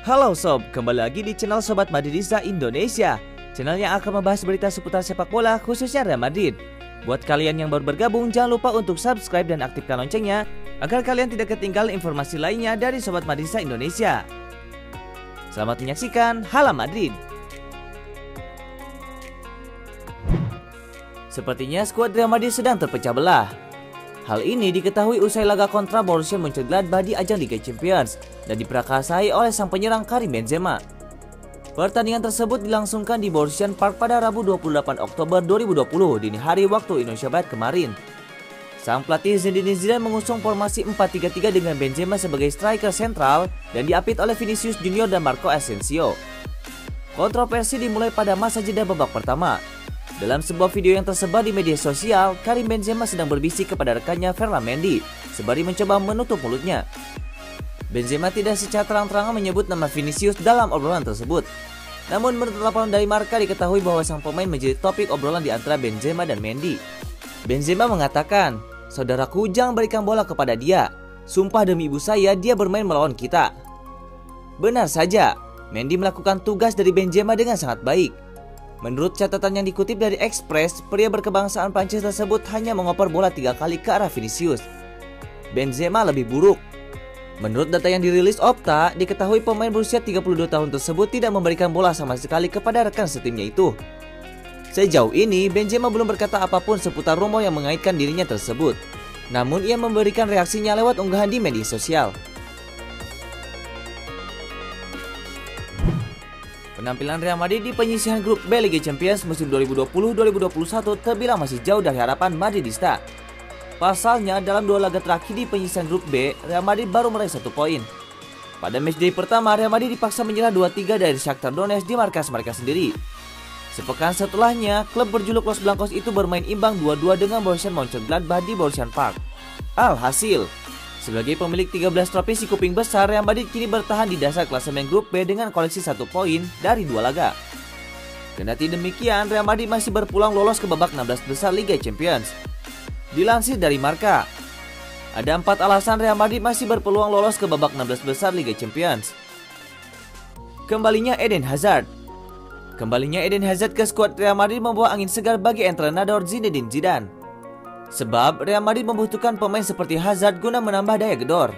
Halo sob, kembali lagi di channel Sobat Madridista Indonesia. Channel yang akan membahas berita seputar sepak bola khususnya Real Madrid. Buat kalian yang baru bergabung, jangan lupa untuk subscribe dan aktifkan loncengnya agar kalian tidak ketinggalan informasi lainnya dari Sobat Madridista Indonesia. Selamat menyaksikan Hala Madrid. Sepertinya skuad Real Madrid sedang terpecah belah. Hal ini diketahui usai laga kontra Borussia Mönchengladbach di ajang Liga Champions dan diprakarsai oleh sang penyerang Karim Benzema. Pertandingan tersebut dilangsungkan di Borussia Park pada Rabu 28 Oktober 2020 dini hari waktu Indonesia Barat kemarin. Sang pelatih Zinedine Zidane mengusung formasi 4-3-3 dengan Benzema sebagai striker sentral dan diapit oleh Vinicius Junior dan Marco Asensio. Kontroversi dimulai pada masa jeda babak pertama. Dalam sebuah video yang tersebar di media sosial, Karim Benzema sedang berbisik kepada rekannya Ferland Mendy sembari mencoba menutup mulutnya. Benzema tidak secara terang-terangan menyebut nama Vinicius dalam obrolan tersebut. Namun menurut laporan dari Marca diketahui bahwa sang pemain menjadi topik obrolan di antara Benzema dan Mendy. Benzema mengatakan, "Saudaraku, jangan berikan bola kepada dia. Sumpah demi ibu saya, dia bermain melawan kita." Benar saja, Mendy melakukan tugas dari Benzema dengan sangat baik. Menurut catatan yang dikutip dari Express, pria berkebangsaan Prancis tersebut hanya mengoper bola 3 kali ke arah Vinicius. Benzema lebih buruk. Menurut data yang dirilis Opta, diketahui pemain berusia 32 tahun tersebut tidak memberikan bola sama sekali kepada rekan setimnya itu. Sejauh ini, Benzema belum berkata apapun seputar rumor yang mengaitkan dirinya tersebut. Namun ia memberikan reaksinya lewat unggahan di media sosial. Penampilan Real Madrid di penyisihan grup B Liga Champions musim 2020-2021 terbilang masih jauh dari harapan Madridista. Pasalnya, dalam 2 laga terakhir di penyisihan grup B, Real Madrid baru meraih 1 poin. Pada matchday pertama, Real Madrid dipaksa menyerah 2-3 dari Shakhtar Donetsk di markas mereka sendiri. Sepekan setelahnya, klub berjuluk Los Blancos itu bermain imbang 2-2 dengan Borussia Mönchengladbach di Borussia Park. Alhasil, sebagai pemilik 13 trofi si kuping besar, Real Madrid kini bertahan di dasar klasemen grup B dengan koleksi 1 poin dari 2 laga. Kendati demikian, Real Madrid masih berpeluang lolos ke babak 16 besar Liga Champions. Dilansir dari Marca, ada 4 alasan Real Madrid masih berpeluang lolos ke babak 16 besar Liga Champions. Kembalinya Eden Hazard. Kembalinya Eden Hazard ke skuad Real Madrid membawa angin segar bagi entrenador Zinedine Zidane. Sebab Real Madrid membutuhkan pemain seperti Hazard guna menambah daya gedor.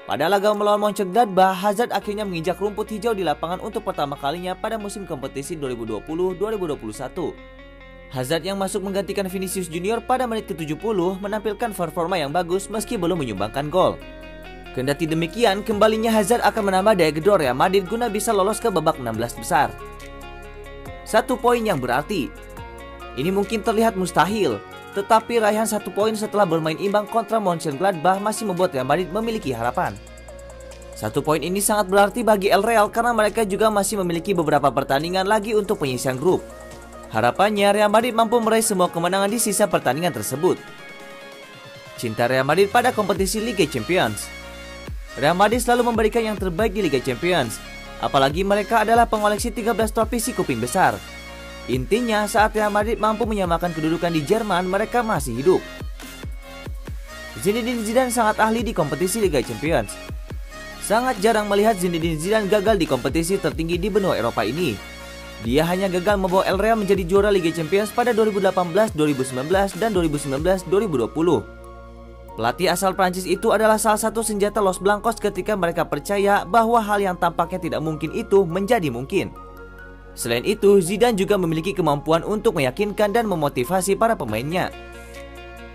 Pada laga melawan Mönchengladbach, Hazard akhirnya menginjak rumput hijau di lapangan untuk pertama kalinya pada musim kompetisi 2020-2021. Hazard yang masuk menggantikan Vinicius Junior pada menit ke-70 menampilkan performa yang bagus meski belum menyumbangkan gol. Kendati demikian, kembalinya Hazard akan menambah daya gedor Real Madrid guna bisa lolos ke babak 16 besar. 1 poin yang berarti. Ini mungkin terlihat mustahil, tetapi raihan 1 poin setelah bermain imbang kontra Mönchengladbach masih membuat Real Madrid memiliki harapan. 1 poin ini sangat berarti bagi El Real karena mereka juga masih memiliki beberapa pertandingan lagi untuk penyisihan grup. Harapannya Real Madrid mampu meraih semua kemenangan di sisa pertandingan tersebut. Cinta Real Madrid pada kompetisi Liga Champions. Real Madrid selalu memberikan yang terbaik di Liga Champions, apalagi mereka adalah pengoleksi 13 trofi si kuping besar. Intinya, saat Real Madrid mampu menyamakan kedudukan di Jerman, mereka masih hidup. Zinedine Zidane sangat ahli di kompetisi Liga Champions. Sangat jarang melihat Zinedine Zidane gagal di kompetisi tertinggi di benua Eropa ini. Dia hanya gagal membawa El Real menjadi juara Liga Champions pada 2018, 2019, dan 2019-2020. Pelatih asal Prancis itu adalah salah satu senjata Los Blancos ketika mereka percaya bahwa hal yang tampaknya tidak mungkin itu menjadi mungkin. Selain itu, Zidane juga memiliki kemampuan untuk meyakinkan dan memotivasi para pemainnya.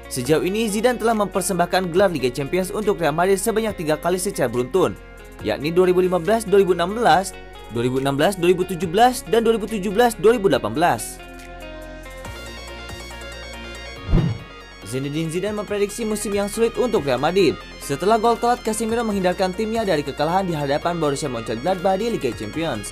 Sejauh ini, Zidane telah mempersembahkan gelar Liga Champions untuk Real Madrid sebanyak 3 kali secara beruntun, yakni 2015-2016, 2016-2017, dan 2017-2018. Zinedine Zidane memprediksi musim yang sulit untuk Real Madrid setelah gol telat Casemiro menghindarkan timnya dari kekalahan di hadapan Borussia Mönchengladbach di Liga Champions.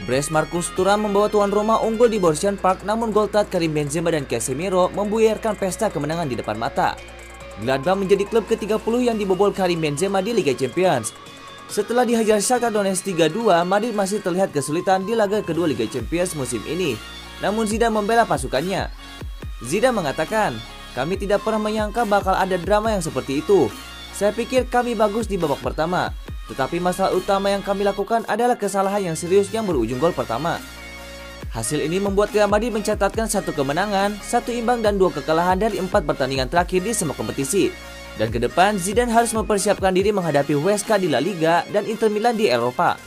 Brace Marcus Thuram membawa tuan rumah unggul di Borussia Park, namun gol telat Karim Benzema dan Casemiro membuyarkan pesta kemenangan di depan mata. Gladbach menjadi klub ke-30 yang dibobol Karim Benzema di Liga Champions. Setelah dihajar Shakhtar Donetsk 3-2, Madrid masih terlihat kesulitan di laga kedua Liga Champions musim ini. Namun Zidane membela pasukannya. Zidane mengatakan, "Kami tidak pernah menyangka bakal ada drama yang seperti itu. Saya pikir kami bagus di babak pertama, Tetapi masalah utama yang kami lakukan adalah kesalahan yang serius yang berujung gol pertama. Hasil ini membuat Real Madrid mencatatkan 1 kemenangan, 1 imbang dan 2 kekalahan dari 4 pertandingan terakhir di semua kompetisi. Dan ke depan Zidane harus mempersiapkan diri menghadapi Huesca di La Liga dan Inter Milan di Eropa.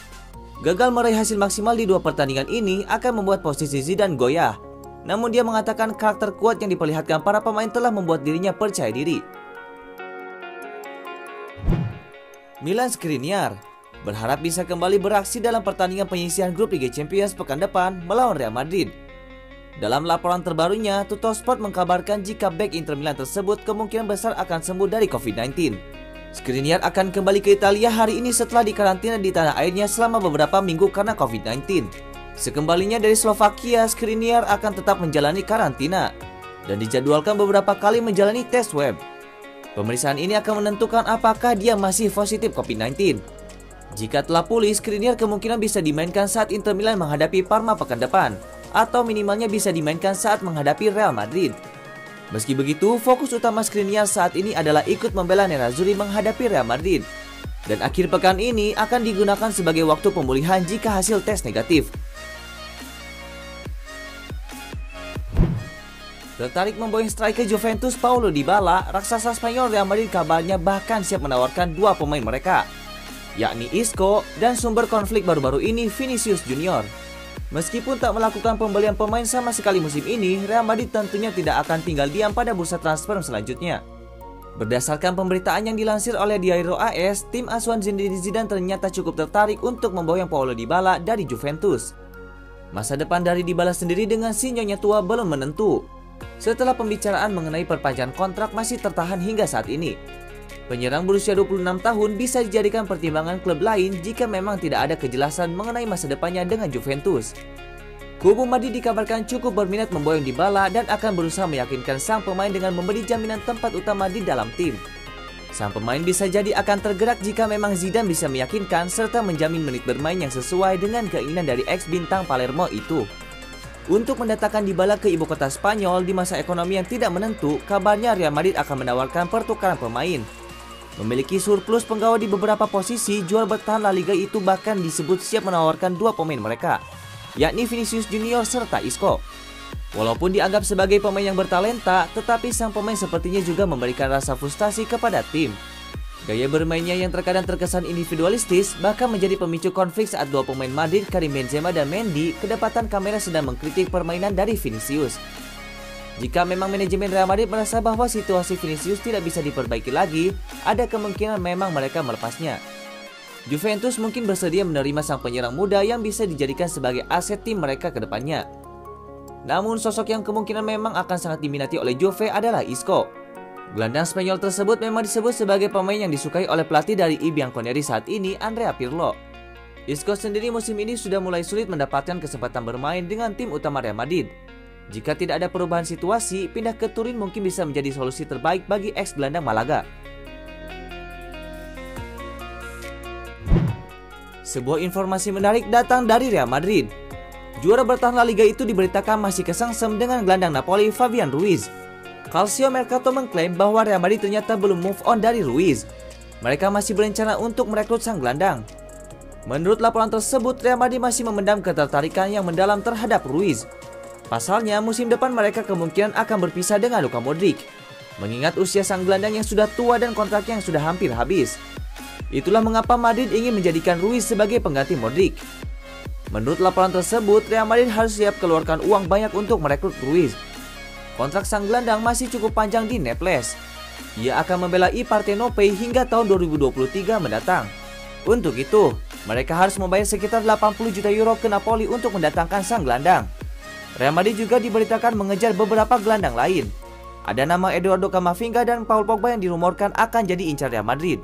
Gagal meraih hasil maksimal di 2 pertandingan ini akan membuat posisi Zidane goyah. Namun dia mengatakan karakter kuat yang diperlihatkan para pemain telah membuat dirinya percaya diri. Milan Skriniar berharap bisa kembali beraksi dalam pertandingan penyisihan grup Liga Champions pekan depan melawan Real Madrid. Dalam laporan terbarunya, Tuttosport mengkabarkan jika bek Inter Milan tersebut kemungkinan besar akan sembuh dari COVID-19. Skriniar akan kembali ke Italia hari ini setelah dikarantina di tanah airnya selama beberapa minggu karena COVID-19. Sekembalinya dari Slovakia, Skriniar akan tetap menjalani karantina dan dijadwalkan beberapa kali menjalani tes swab. Pemeriksaan ini akan menentukan apakah dia masih positif COVID-19. Jika telah pulih, Skriniar kemungkinan bisa dimainkan saat Inter Milan menghadapi Parma pekan depan, atau minimalnya bisa dimainkan saat menghadapi Real Madrid. Meski begitu, fokus utama Skriniar saat ini adalah ikut membela Nerazzurri menghadapi Real Madrid. Dan akhir pekan ini akan digunakan sebagai waktu pemulihan jika hasil tes negatif. Tertarik memboyong striker Juventus Paulo Dybala, raksasa Spanyol Real Madrid kabarnya bahkan siap menawarkan 2 pemain mereka, yakni Isco dan sumber konflik baru-baru ini Vinicius Junior. Meskipun tak melakukan pembelian pemain sama sekali musim ini, Real Madrid tentunya tidak akan tinggal diam pada bursa transfer selanjutnya. Berdasarkan pemberitaan yang dilansir oleh Diario AS, tim asuhan Zinedine Zidane ternyata cukup tertarik untuk memboyong Paulo Dybala dari Juventus. Masa depan dari Dybala sendiri dengan si nyonya tua belum menentu, setelah pembicaraan mengenai perpanjangan kontrak masih tertahan hingga saat ini. Penyerang berusia 26 tahun bisa dijadikan pertimbangan klub lain jika memang tidak ada kejelasan mengenai masa depannya dengan Juventus. Kubu Madrid dikabarkan cukup berminat memboyong Dybala dan akan berusaha meyakinkan sang pemain dengan memberi jaminan tempat utama di dalam tim. Sang pemain bisa jadi akan tergerak jika memang Zidane bisa meyakinkan serta menjamin menit bermain yang sesuai dengan keinginan dari ex-bintang Palermo itu. Untuk mendatangkan Dybala ke ibu kota Spanyol di masa ekonomi yang tidak menentu, kabarnya Real Madrid akan menawarkan pertukaran pemain. Memiliki surplus penggawa di beberapa posisi, juara bertahan La Liga itu bahkan disebut siap menawarkan 2 pemain mereka, yakni Vinicius Junior serta Isco. Walaupun dianggap sebagai pemain yang bertalenta, tetapi sang pemain sepertinya juga memberikan rasa frustasi kepada tim. Gaya bermainnya yang terkadang terkesan individualistis bahkan menjadi pemicu konflik saat 2 pemain Madrid, Karim Benzema dan Mendy, kedapatan kamera sedang mengkritik permainan dari Vinicius. Jika memang manajemen Real Madrid merasa bahwa situasi Vinicius tidak bisa diperbaiki lagi, ada kemungkinan memang mereka melepasnya. Juventus mungkin bersedia menerima sang penyerang muda yang bisa dijadikan sebagai aset tim mereka ke depannya. Namun sosok yang kemungkinan memang akan sangat diminati oleh Juve adalah Isco. Gelandang Spanyol tersebut memang disebut sebagai pemain yang disukai oleh pelatih dari I Bianconeri saat ini, Andrea Pirlo. Isco sendiri musim ini sudah mulai sulit mendapatkan kesempatan bermain dengan tim utama Real Madrid. Jika tidak ada perubahan situasi, pindah ke Turin mungkin bisa menjadi solusi terbaik bagi ex-gelandang Malaga. Sebuah informasi menarik datang dari Real Madrid. Juara bertahan La Liga itu diberitakan masih kesengsem dengan gelandang Napoli Fabian Ruiz. Calcio Mercato mengklaim bahwa Real Madrid ternyata belum move on dari Ruiz. Mereka masih berencana untuk merekrut sang gelandang. Menurut laporan tersebut, Real Madrid masih memendam ketertarikan yang mendalam terhadap Ruiz. Pasalnya, musim depan mereka kemungkinan akan berpisah dengan Luka Modric, mengingat usia sang gelandang yang sudah tua dan kontraknya yang sudah hampir habis. Itulah mengapa Madrid ingin menjadikan Ruiz sebagai pengganti Modric. Menurut laporan tersebut, Real Madrid harus siap keluarkan uang banyak untuk merekrut Ruiz. Kontrak sang gelandang masih cukup panjang di Naples. Ia akan membela I Partenope hingga tahun 2023 mendatang. Untuk itu, mereka harus membayar sekitar 80 juta euro ke Napoli untuk mendatangkan sang gelandang. Real Madrid juga diberitakan mengejar beberapa gelandang lain. Ada nama Eduardo Camavinga dan Paul Pogba yang dirumorkan akan jadi incar Real Madrid.